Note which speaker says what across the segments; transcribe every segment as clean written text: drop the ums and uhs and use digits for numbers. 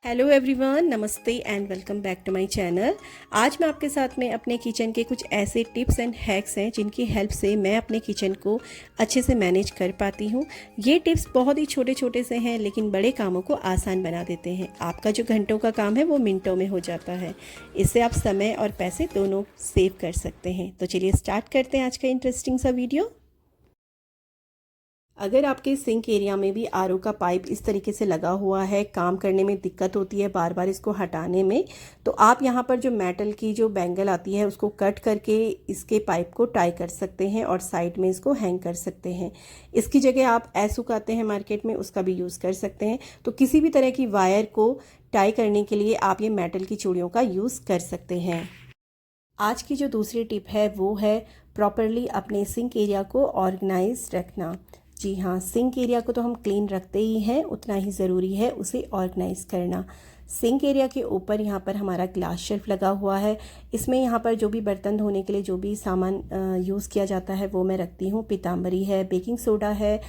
Speaker 1: Hello everyone, नमस्ते and welcome back to my channel. आज मैं आपके साथ में अपने किचन के कुछ ऐसे टिप्स एंड हैक्स हैं जिनकी हेल्प से मैं अपने किचन को अच्छे से मैनेज कर पाती हूँ। ये टिप्स बहुत ही छोटे छोटे से हैं लेकिन बड़े कामों को आसान बना देते हैं। आपका जो घंटों का काम है वो मिनटों में हो जाता है। इससे आप समय और पैसे दोनों सेव कर सकते हैं। तो चलिए स्टार्ट करते हैं आज का इंटरेस्टिंग सा वीडियो। अगर आपके सिंक एरिया में भी आरओ का पाइप इस तरीके से लगा हुआ है, काम करने में दिक्कत होती है बार बार इसको हटाने में, तो आप यहाँ पर जो मेटल की जो बैंगल आती है उसको कट करके इसके पाइप को टाई कर सकते हैं और साइड में इसको हैंग कर सकते हैं। इसकी जगह आप ऐसुक आते हैं मार्केट में, उसका भी यूज़ कर सकते हैं। तो किसी भी तरह की वायर को टाई करने के लिए आप ये मेटल की चूड़ियों का यूज़ कर सकते हैं। आज की जो दूसरी टिप है वो है प्रॉपरली अपने सिंक एरिया को ऑर्गेनाइज रखना। जी हाँ, सिंक एरिया को तो हम क्लीन रखते ही हैं, उतना ही ज़रूरी है उसे ऑर्गेनाइज करना। सिंक एरिया के ऊपर यहाँ पर हमारा ग्लास शेल्फ लगा हुआ है। इसमें यहाँ पर जो भी बर्तन धोने के लिए जो भी सामान यूज़ किया जाता है वो मैं रखती हूँ। पीताम्बरी है, बेकिंग सोडा है,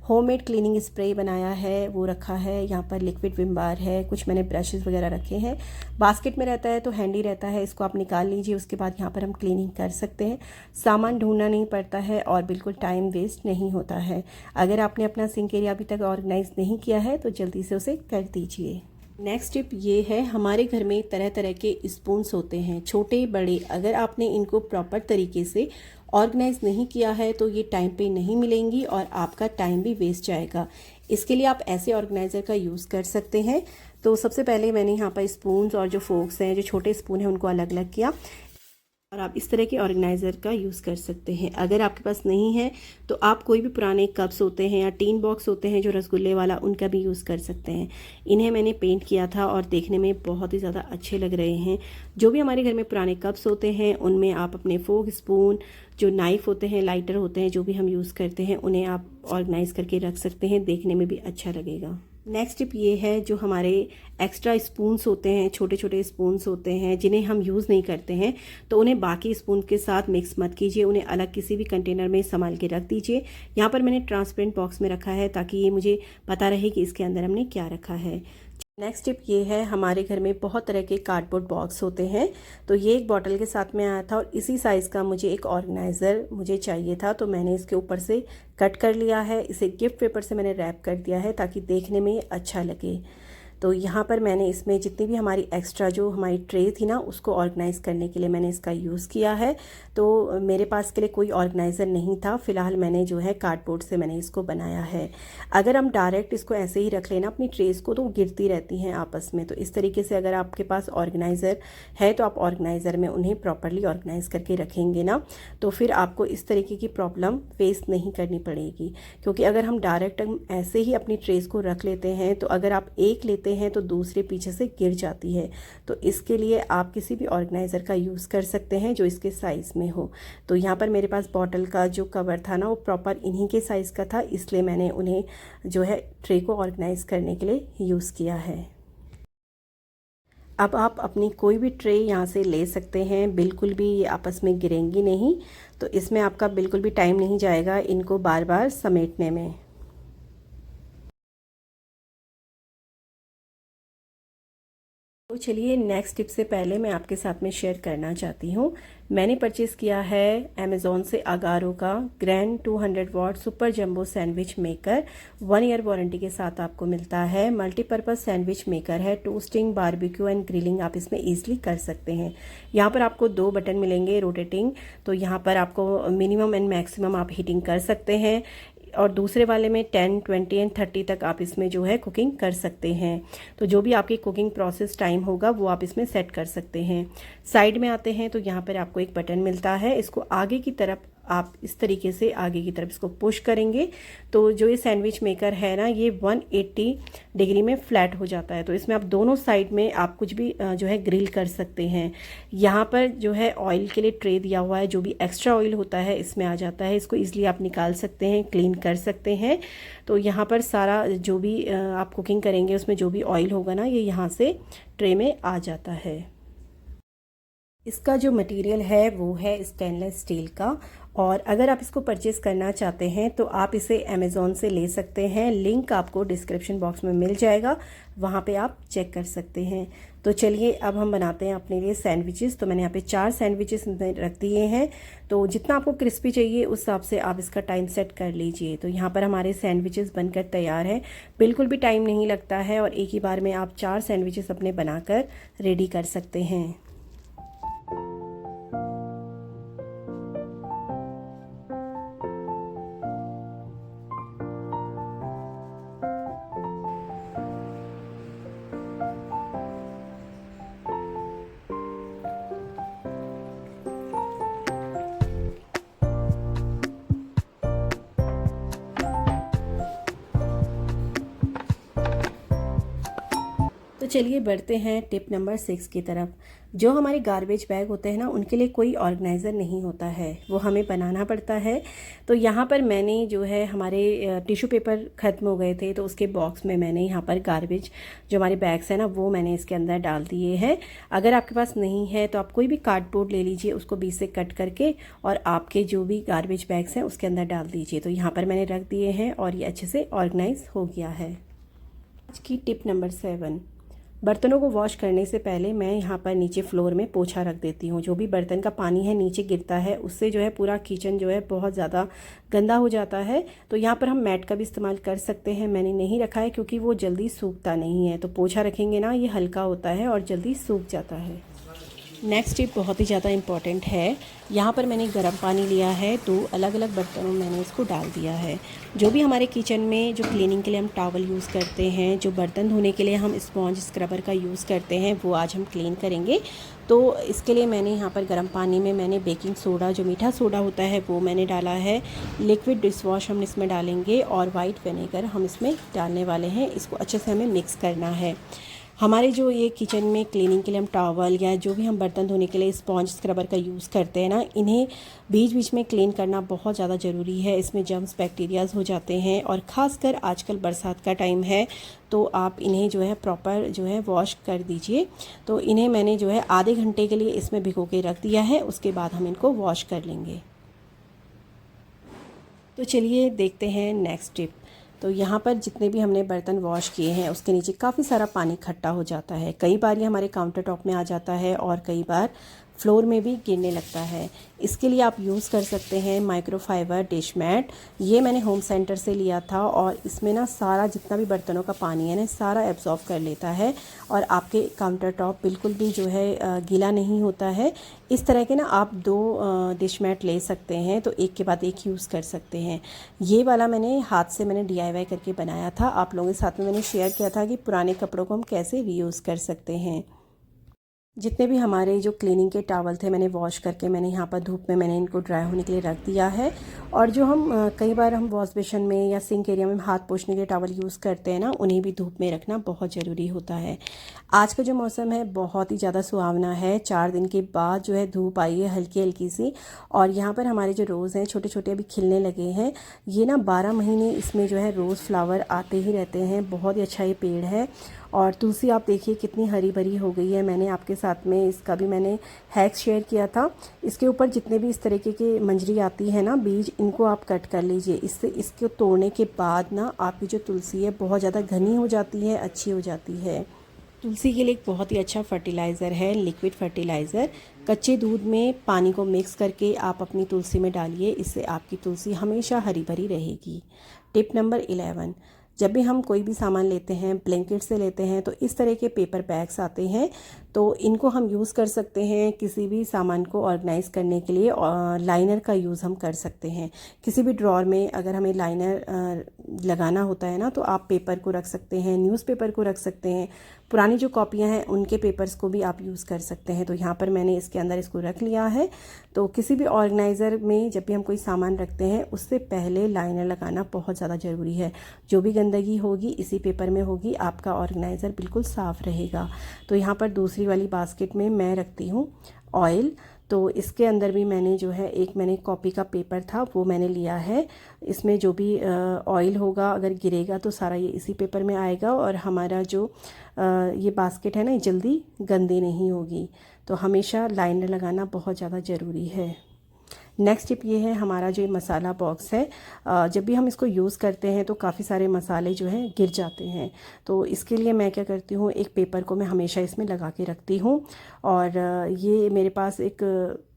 Speaker 1: होममेड क्लीनिंग स्प्रे बनाया है वो रखा है, यहाँ पर लिक्विड विम बार है, कुछ मैंने ब्रशेस वगैरह रखे हैं। बास्केट में रहता है तो हैंडी रहता है, इसको आप निकाल लीजिए। उसके बाद यहाँ पर हम क्लीनिंग कर सकते हैं। सामान ढूंढना नहीं पड़ता है और बिल्कुल टाइम वेस्ट नहीं होता है। अगर आपने अपना सिंक एरिया अभी तक ऑर्गेनाइज नहीं किया है तो जल्दी से उसे कर दीजिए। नेक्स्ट टिप ये है, हमारे घर में तरह तरह के स्पून्स होते हैं, छोटे बड़े। अगर आपने इनको प्रॉपर तरीके से ऑर्गेनाइज नहीं किया है तो ये टाइम पे नहीं मिलेंगी और आपका टाइम भी वेस्ट जाएगा। इसके लिए आप ऐसे ऑर्गेनाइज़र का यूज़ कर सकते हैं। तो सबसे पहले मैंने यहाँ पर स्पून्स और जो फोक्स हैं, जो छोटे स्पून हैं, उनको अलग अलग किया और आप इस तरह के ऑर्गेनाइज़र का यूज़ कर सकते हैं। अगर आपके पास नहीं है तो आप कोई भी पुराने कप्स होते हैं या टीन बॉक्स होते हैं जो रसगुल्ले वाला, उनका भी यूज़ कर सकते हैं। इन्हें मैंने पेंट किया था और देखने में बहुत ही ज़्यादा अच्छे लग रहे हैं। जो भी हमारे घर में पुराने कप्स होते हैं उनमें आप अपने फोक, स्पून, जो नाइफ़ होते हैं, लाइटर होते हैं, जो भी हम यूज़ करते हैं उन्हें आप ऑर्गेनाइज़ करके रख सकते हैं, देखने में भी अच्छा लगेगा। नेक्स्ट टिप ये है, जो हमारे एक्स्ट्रा स्पून्स होते हैं, छोटे छोटे स्पून्स होते हैं जिन्हें हम यूज़ नहीं करते हैं, तो उन्हें बाकी स्पून के साथ मिक्स मत कीजिए, उन्हें अलग किसी भी कंटेनर में संभाल के रख दीजिए। यहाँ पर मैंने ट्रांसपेरेंट बॉक्स में रखा है ताकि ये मुझे पता रहे कि इसके अंदर हमने क्या रखा है। नेक्स्ट टिप ये है, हमारे घर में बहुत तरह के कार्डबोर्ड बॉक्स होते हैं, तो ये एक बॉटल के साथ में आया था और इसी साइज़ का मुझे एक ऑर्गेनाइज़र मुझे चाहिए था, तो मैंने इसके ऊपर से कट कर लिया है। इसे गिफ्ट पेपर से मैंने रैप कर दिया है ताकि देखने में अच्छा लगे। तो यहाँ पर मैंने इसमें जितनी भी हमारी एक्स्ट्रा जो हमारी ट्रे थी ना, उसको ऑर्गेनाइज़ करने के लिए मैंने इसका यूज़ किया है। तो मेरे पास के लिए कोई ऑर्गेनाइज़र नहीं था, फ़िलहाल मैंने जो है कार्डबोर्ड से मैंने इसको बनाया है। अगर हम डायरेक्ट इसको ऐसे ही रख लेना अपनी ट्रेस को तो गिरती रहती हैं आपस में। तो इस तरीके से अगर आपके पास ऑर्गेनाइज़र है तो आप ऑर्गेनाइज़र में उन्हें प्रॉपरली ऑर्गेनाइज़ करके रखेंगे ना, तो फिर आपको इस तरीके की प्रॉब्लम फेस नहीं करनी पड़ेगी। क्योंकि अगर हम डायरेक्ट ऐसे ही अपनी ट्रेस को रख लेते हैं तो अगर आप एक लेते हैं तो दूसरे पीछे से गिर जाती है। तो इसके लिए आप किसी भी ऑर्गेनाइज़र का यूज़ कर सकते हैं जो इसके साइज़ में हो। तो यहाँ पर मेरे पास बॉटल का जो कवर था ना, वो प्रॉपर इन्हीं के साइज़ का था, इसलिए मैंने उन्हें जो है ट्रे को ऑर्गेनाइज़ करने के लिए यूज़ किया है। अब आप अपनी कोई भी ट्रे यहाँ से ले सकते हैं, बिल्कुल भी ये आपस में गिरेंगी नहीं। तो इसमें आपका बिल्कुल भी टाइम नहीं जाएगा इनको बार बार समेटने में। तो चलिए, नेक्स्ट टिप से पहले मैं आपके साथ में शेयर करना चाहती हूँ। मैंने परचेज़ किया है अमेज़ॉन से अगारो का grand 200 watt super jumbo sandwich maker. 1 year warranty के साथ आपको मिलता है। मल्टीपर्पज़ सैंडविच मेकर है, टोस्टिंग, बारबेक्यू एंड ग्रिलिंग आप इसमें ईजिली कर सकते हैं। यहाँ पर आपको 2 बटन मिलेंगे रोटेटिंग, तो यहाँ पर आपको मिनिमम एंड मैक्सिमम आप हीटिंग कर सकते हैं और दूसरे वाले में 10, 20 एंड 30 तक आप इसमें जो है कुकिंग कर सकते हैं। तो जो भी आपकी कुकिंग प्रोसेस टाइम होगा वो आप इसमें सेट कर सकते हैं। साइड में आते हैं तो यहाँ पर आपको एक बटन मिलता है, इसको आगे की तरफ आप इस तरीके से आगे की तरफ इसको पुश करेंगे तो जो ये सैंडविच मेकर है ना, ये 180 डिग्री में फ्लैट हो जाता है। तो इसमें आप दोनों साइड में आप कुछ भी जो है ग्रिल कर सकते हैं। यहाँ पर जो है ऑयल के लिए ट्रे दिया हुआ है, जो भी एक्स्ट्रा ऑयल होता है इसमें आ जाता है, इसको ईजिली आप निकाल सकते हैं, क्लीन कर सकते हैं। तो यहाँ पर सारा जो भी आप कुकिंग करेंगे उसमें जो भी ऑयल होगा ना, ये यहाँ से ट्रे में आ जाता है। इसका जो मटेरियल है वो है स्टेनलेस स्टील का, और अगर आप इसको परचेज़ करना चाहते हैं तो आप इसे अमेज़ॉन से ले सकते हैं। लिंक आपको डिस्क्रिप्शन बॉक्स में मिल जाएगा, वहाँ पे आप चेक कर सकते हैं। तो चलिए अब हम बनाते हैं अपने लिए सैंडविचेस। तो मैंने यहाँ पे 4 सैंडविचेस रख दिए हैं। तो जितना आपको क्रिस्पी चाहिए उस हिसाब से आप इसका टाइम सेट कर लीजिए। तो यहाँ पर हमारे सैंडविचेस बनकर तैयार हैं। बिल्कुल भी टाइम नहीं लगता है और एक ही बार में आप 4 सैंडविचेस अपने बनाकर रेडी कर सकते हैं। तो चलिए बढ़ते हैं टिप नंबर 6 की तरफ। जो हमारे गार्बेज बैग होते हैं ना, उनके लिए कोई ऑर्गेनाइज़र नहीं होता है, वो हमें बनाना पड़ता है। तो यहाँ पर मैंने जो है हमारे टिश्यू पेपर ख़त्म हो गए थे, तो उसके बॉक्स में मैंने यहाँ पर गार्बेज जो हमारे बैग्स हैं ना, वो मैंने इसके अंदर डाल दिए हैं। अगर आपके पास नहीं है तो आप कोई भी कार्डबोर्ड ले लीजिए, उसको बीच से कट करके और आपके जो भी गार्बेज बैग्स हैं उसके अंदर डाल दीजिए। तो यहाँ पर मैंने रख दिए हैं और ये अच्छे से ऑर्गेनाइज हो गया है। आज की टिप नंबर 7, बर्तनों को वॉश करने से पहले मैं यहाँ पर नीचे फ्लोर में पोछा रख देती हूँ। जो भी बर्तन का पानी है नीचे गिरता है, उससे जो है पूरा किचन जो है बहुत ज़्यादा गंदा हो जाता है। तो यहाँ पर हम मैट का भी इस्तेमाल कर सकते हैं। मैंने नहीं रखा है क्योंकि वो जल्दी सूखता नहीं है। तो पोछा रखेंगे ना, ये हल्का होता है और जल्दी सूख जाता है। नेक्स्ट टिप बहुत ही ज़्यादा इम्पॉर्टेंट है। यहाँ पर मैंने गर्म पानी लिया है, 2 अलग अलग बर्तनों में मैंने इसको डाल दिया है। जो भी हमारे किचन में जो क्लीनिंग के लिए हम टॉवल यूज़ करते हैं, जो बर्तन धोने के लिए हम स्पॉन्ज स्क्रबर का यूज़ करते हैं, वो आज हम क्लीन करेंगे। तो इसके लिए मैंने यहाँ पर गर्म पानी में मैंने बेकिंग सोडा, जो मीठा सोडा होता है, वो मैंने डाला है। लिक्विड डिश वॉश हम इसमें डालेंगे और वाइट विनेगर हम इसमें डालने वाले हैं। इसको अच्छे से हमें मिक्स करना है। हमारे जो ये किचन में क्लीनिंग के लिए हम टॉवल या जो भी हम बर्तन धोने के लिए स्पॉन्ज स्क्रबर का यूज़ करते हैं ना, इन्हें बीच बीच में क्लीन करना बहुत ज़्यादा ज़रूरी है। इसमें जर्म्स बैक्टीरियाज हो जाते हैं और ख़ासकर आजकल बरसात का टाइम है, तो आप इन्हें जो है प्रॉपर जो है वॉश कर दीजिए। तो इन्हें मैंने जो है आधे घंटे के लिए इसमें भिगो के रख दिया है, उसके बाद हम इनको वॉश कर लेंगे। तो चलिए देखते हैं नेक्स्ट टिप। तो यहाँ पर जितने भी हमने बर्तन वॉश किए हैं उसके नीचे काफ़ी सारा पानी इकट्ठा हो जाता है। कई बार ये हमारे काउंटर टॉप में आ जाता है और कई बार फ्लोर में भी गिरने लगता है। इसके लिए आप यूज़ कर सकते हैं माइक्रोफाइबर डिश मैट। ये मैंने होम सेंटर से लिया था और इसमें ना सारा जितना भी बर्तनों का पानी है ना, सारा एब्जॉर्ब कर लेता है और आपके काउंटर टॉप बिल्कुल भी जो है गीला नहीं होता है। इस तरह के ना आप 2 डिश मैट ले सकते हैं, तो एक के बाद एक यूज़ कर सकते हैं। ये वाला मैंने हाथ से DIY करके बनाया था। आप लोगों के साथ में मैंने शेयर किया था कि पुराने कपड़ों को हम कैसे रीयूज़ कर सकते हैं। जितने भी हमारे जो क्लीनिंग के टॉवल थे मैंने वॉश करके मैंने यहाँ पर धूप में मैंने इनको ड्राई होने के लिए रख दिया है। और जो हम कई बार हम वॉश बेसिन में या सिंक एरिया में हाथ पोंछने के टॉवल यूज़ करते हैं ना, उन्हें भी धूप में रखना बहुत ज़रूरी होता है। आज का जो मौसम है बहुत ही ज़्यादा सुहावना है। 4 दिन के बाद जो है धूप आई है हल्की हल्की सी, और यहाँ पर हमारे जो रोज़ हैं छोटे छोटे अभी खिलने लगे हैं। ये ना 12 महीने इसमें जो है रोज़ फ्लावर आते ही रहते हैं। बहुत ही अच्छा ये पेड़ है। और तुलसी आप देखिए कितनी हरी भरी हो गई है। मैंने आपके साथ में इसका भी मैंने हैक शेयर किया था। इसके ऊपर जितने भी इस तरीके की मंजरी आती है ना, बीज, इनको आप कट कर लीजिए। इससे इसको तोड़ने के बाद ना आपकी जो तुलसी है बहुत ज़्यादा घनी हो जाती है, अच्छी हो जाती है। तुलसी के लिए एक बहुत ही अच्छा फर्टिलाइज़र है लिक्विड फर्टिलाइज़र। कच्चे दूध में पानी को मिक्स करके आप अपनी तुलसी में डालिए, इससे आपकी तुलसी हमेशा हरी भरी रहेगी। टिप नंबर 11, जब भी हम कोई भी सामान लेते हैं, ब्लैंकेट से लेते हैं, तो इस तरह के पेपर बैग्स आते हैं। तो इनको हम यूज़ कर सकते हैं किसी भी सामान को ऑर्गेनाइज़ करने के लिए। लाइनर का यूज़ हम कर सकते हैं। किसी भी ड्रॉर में अगर हमें लाइनर लगाना होता है ना, तो आप पेपर को रख सकते हैं, न्यूज़पेपर को रख सकते हैं, पुरानी जो कॉपियाँ हैं उनके पेपर्स को भी आप यूज़ कर सकते हैं। तो यहाँ पर मैंने इसके अंदर इसको रख लिया है। तो किसी भी ऑर्गेनाइज़र में जब भी हम कोई सामान रखते हैं उससे पहले लाइनर लगाना बहुत ज़्यादा ज़रूरी है। जो भी गंदगी होगी इसी पेपर में होगी, आपका ऑर्गेनाइज़र बिल्कुल साफ़ रहेगा। तो यहाँ पर दूसरी वाली बास्केट में मैं रखती हूँ ऑयल। तो इसके अंदर भी मैंने जो है एक मैंने कॉपी का पेपर था वो मैंने लिया है। इसमें जो भी ऑयल होगा अगर गिरेगा तो सारा ये इसी पेपर में आएगा और हमारा जो ये बास्केट है ना, ये जल्दी गंदी नहीं होगी। तो हमेशा लाइनर लगाना बहुत ज़्यादा ज़रूरी है। नेक्स्ट टिप ये है, हमारा जो ये मसाला बॉक्स है, जब भी हम इसको यूज़ करते हैं तो काफ़ी सारे मसाले जो हैं गिर जाते हैं। तो इसके लिए मैं क्या करती हूँ, एक पेपर को मैं हमेशा इसमें लगा के रखती हूँ। और ये मेरे पास एक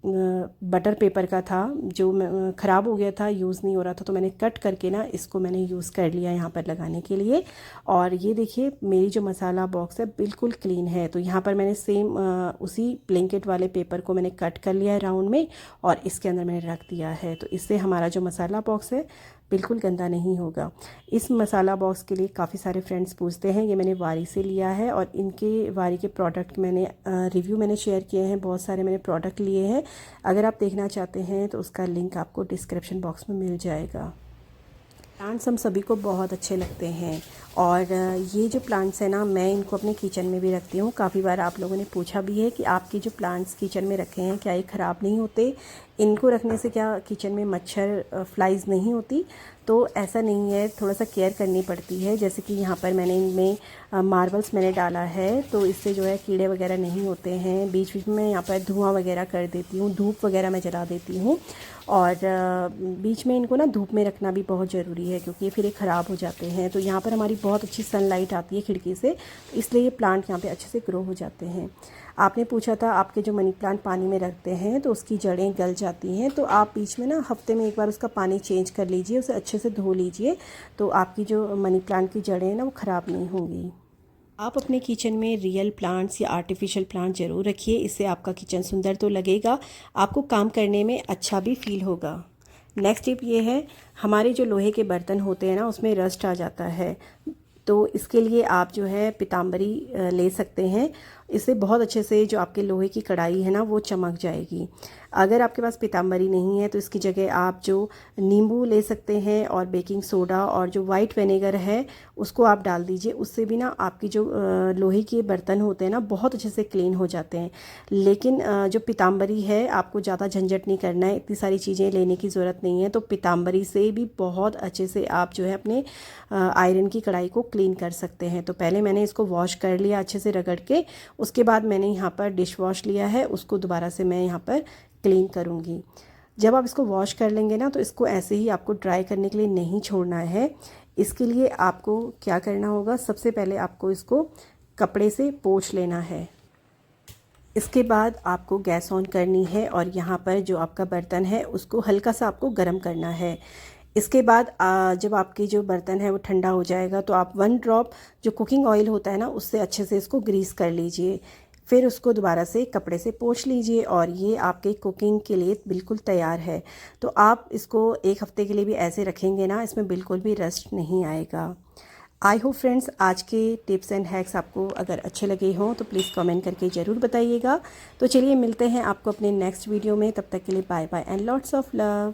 Speaker 1: बटर पेपर का था जो ख़राब हो गया था, यूज़ नहीं हो रहा था, तो मैंने कट करके ना इसको मैंने यूज़ कर लिया यहाँ पर लगाने के लिए। और ये देखिए मेरी जो मसाला बॉक्स है बिल्कुल क्लीन है। तो यहाँ पर मैंने सेम उसी ब्लैंकेट वाले पेपर को मैंने कट कर लिया है राउंड में और इसके अंदर मैंने रख दिया है। तो इससे हमारा जो मसाला बॉक्स है बिल्कुल गंदा नहीं होगा। इस मसाला बॉक्स के लिए काफ़ी सारे फ्रेंड्स पूछते हैं, ये मैंने वारी से लिया है और इनके वारी के प्रोडक्ट मैंने रिव्यू मैंने शेयर किए हैं, बहुत सारे मैंने प्रोडक्ट लिए हैं। अगर आप देखना चाहते हैं तो उसका लिंक आपको डिस्क्रिप्शन बॉक्स में मिल जाएगा। प्लांट्स हम सभी को बहुत अच्छे लगते हैं और ये जो प्लांट्स हैं ना, मैं इनको अपने किचन में भी रखती हूँ। काफ़ी बार आप लोगों ने पूछा भी है कि आपके जो प्लांट्स किचन में रखे हैं क्या ये ख़राब नहीं होते, इनको रखने से क्या किचन में मच्छर फ्लाइज नहीं होती? तो ऐसा नहीं है, थोड़ा सा केयर करनी पड़ती है। जैसे कि यहाँ पर मैंने इनमें मार्बल्स मैंने डाला है तो इससे जो है कीड़े वगैरह नहीं होते हैं। बीच बीच में यहाँ पर धुआं वगैरह कर देती हूँ, धूप वगैरह मैं जला देती हूँ। और बीच में इनको ना धूप में रखना भी बहुत ज़रूरी है क्योंकि फिर ये ख़राब हो जाते हैं। तो यहाँ पर हमारी बहुत अच्छी सनलाइट आती है खिड़की से, इसलिए ये प्लांट यहाँ पे अच्छे से ग्रो हो जाते हैं। आपने पूछा था आपके जो मनी प्लांट पानी में रखते हैं तो उसकी जड़ें गल जाती हैं, तो आप बीच में ना हफ्ते में एक बार उसका पानी चेंज कर लीजिए, उसे अच्छे से धो लीजिए, तो आपकी जो मनी प्लांट की जड़ें हैं ना वो ख़राब नहीं होंगी। आप अपने किचन में रियल प्लांट्स या आर्टिफिशियल प्लांट ज़रूर रखिए, इससे आपका किचन सुंदर तो लगेगा, आपको काम करने में अच्छा भी फील होगा। नेक्स्ट टिप ये है, हमारे जो लोहे के बर्तन होते हैं ना उसमें रस्ट आ जाता है, तो इसके लिए आप जो है पीताम्बरी ले सकते हैं। इससे बहुत अच्छे से जो आपके लोहे की कढ़ाई है ना वो चमक जाएगी। अगर आपके पास पीताम्बरी नहीं है तो इसकी जगह आप जो नींबू ले सकते हैं और बेकिंग सोडा और जो वाइट विनेगर है उसको आप डाल दीजिए, उससे भी ना आपकी जो लोहे के बर्तन होते हैं ना बहुत अच्छे से क्लीन हो जाते हैं। लेकिन जो पीताम्बरी है आपको ज़्यादा झंझट नहीं करना है, इतनी सारी चीज़ें लेने की ज़रूरत नहीं है। तो पीताम्बरी से भी बहुत अच्छे से आप जो है अपने आयरन की कढ़ाई को क्लीन कर सकते हैं। तो पहले मैंने इसको वॉश कर लिया अच्छे से रगड़ के, उसके बाद मैंने यहाँ पर डिश वॉश लिया है, उसको दोबारा से मैं यहाँ पर क्लीन करूँगी। जब आप इसको वॉश कर लेंगे ना तो इसको ऐसे ही आपको ड्राई करने के लिए नहीं छोड़ना है। इसके लिए आपको क्या करना होगा, सबसे पहले आपको इसको कपड़े से पोंछ लेना है। इसके बाद आपको गैस ऑन करनी है और यहाँ पर जो आपका बर्तन है उसको हल्का सा आपको गर्म करना है। इसके बाद जब आपकी जो बर्तन है वो ठंडा हो जाएगा तो आप 1 ड्रॉप जो कुकिंग ऑयल होता है ना उससे अच्छे से इसको ग्रीस कर लीजिए, फिर उसको दोबारा से कपड़े से पोंछ लीजिए और ये आपके कुकिंग के लिए बिल्कुल तैयार है। तो आप इसको 1 हफ्ते के लिए भी ऐसे रखेंगे ना, इसमें बिल्कुल भी रस्ट नहीं आएगा। आई होप फ्रेंड्स आज के टिप्स एंड हैक्स आपको अगर अच्छे लगे हों तो प्लीज़ कमेंट करके ज़रूर बताइएगा। तो चलिए मिलते हैं आपको अपने नेक्स्ट वीडियो में, तब तक के लिए bye bye and lots of love.